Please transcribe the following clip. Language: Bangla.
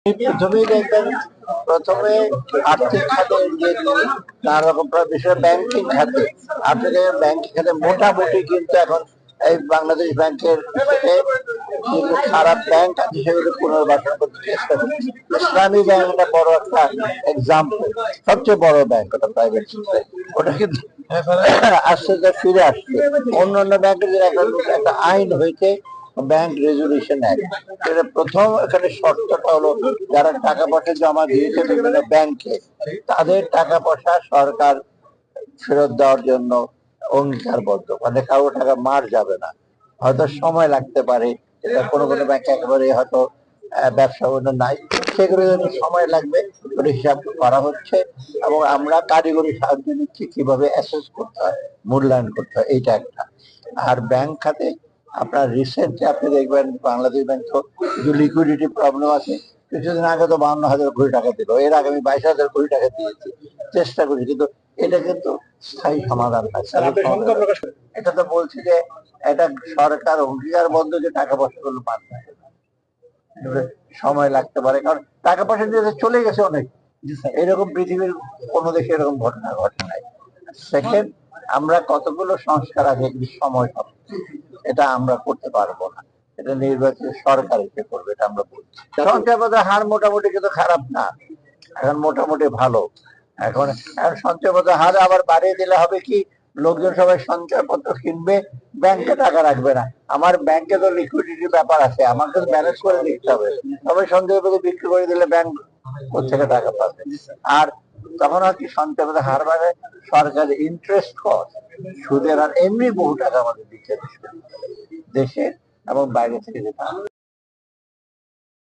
প্রথমেই দেখবেন, প্রথমে আর্থিক খাতে যে নানা রকম বিষয়, ব্যাংকিং খাতে আপনাদের ব্যাংকিং খাতে মোটামুটি কিন্তু এখন এই বাংলাদেশ ব্যাংকের কিন্তু খারাপ ব্যাংক আছে সেগুলো পুনর্বাসন করতে চেষ্টা করছে। ইসলামী ব্যাংক একটা বড় একটা এক্সাম্পল, সবচেয়ে বড় ব্যাংক ওটা প্রাইভেট সেক্টরে, ওটা কিন্তু আস্তে আস্তে ফিরে আসছে। অন্যান্য ব্যাংকের একটা আইন হয়েছে ব্যাংক রেজুলেশন অ্যাক্ট, এটা প্রথম এখানে শর্তটা হলো যারা টাকা পয়সা জমা দিয়েছে বিভিন্ন ব্যাংকে তাদের টাকা পয়সা সরকার ফেরত দেওয়ার জন্য অঙ্গীকারবদ্ধ, মানে কারো টাকা মার যাবে না। হয়তো সময় লাগতে পারে, এটা কোনো কোনো ব্যাংক একেবারে হয়তো ব্যবসা নাই, সেগুলো সময় লাগবে, ওটা হিসাব করা হচ্ছে এবং আমরা কারিগরি সাহায্য নিচ্ছি কিভাবে অ্যাসেস করতে হয়, মূল্যায়ন করতে হয়, এইটা একটা। আর ব্যাংক খাতে আপনার রিসেন্টলি আপনি দেখবেন বাংলাদেশ ব্যাংক তো কিছু লিকুইডিটি প্রবলেম আছে। কিছুদিন আগে তো 52,000 কোটি টাকা দিল, এর আগে আমি 22,000 কোটি টাকা দিয়েছি, চেষ্টা করি, কিন্তু এটা কিন্তু স্থায়ী সমাধান হয়। এটা তো বলছি যে এটা সরকার অঙ্গীকারবদ্ধ যে টাকা পয়সা গুলো পাবে, সময় লাগতে পারে, কারণ টাকা পয়সা দিয়ে চলে গেছে অনেক, এরকম পৃথিবীর কোন দেশে এরকম ঘটনা ঘটে নাই। সেকেন্ড, আমরা কতগুলো সংস্কার আছে সময় হবে, এটা আমরা করতে পারবো না, এটা নির্বাচিত সরকার এসে করবে, এটা আমরা বলছি। সঞ্চয়পত্রের হার মোটামুটি কিন্তু খারাপ না, এখন মোটামুটি ভালো। এখন সঞ্চয়পত্রের হার আবার বাড়িয়ে দিলে হবে কি, লোকজন সবাই সঞ্চয়পত্র কিনবে, ব্যাংকে টাকা রাখবে না। আমার ব্যাংকে তো লিকুইডিটির ব্যাপার আছে, আমাকে তো ম্যানেজ করে দিতে হবে। সবাই সঞ্চয়পত্র বিক্রি করে দিলে ব্যাংক কোথেকে টাকা পাবে? আর তখন আর কি সঞ্চয়পত্রের হার বাড়ে, সরকারের ইন্টারেস্ট কস্ট, সুদের আর এমনি বহু টাকা আমাদের দিচ্ছে দেশে এবং বাইরে থেকে যেটা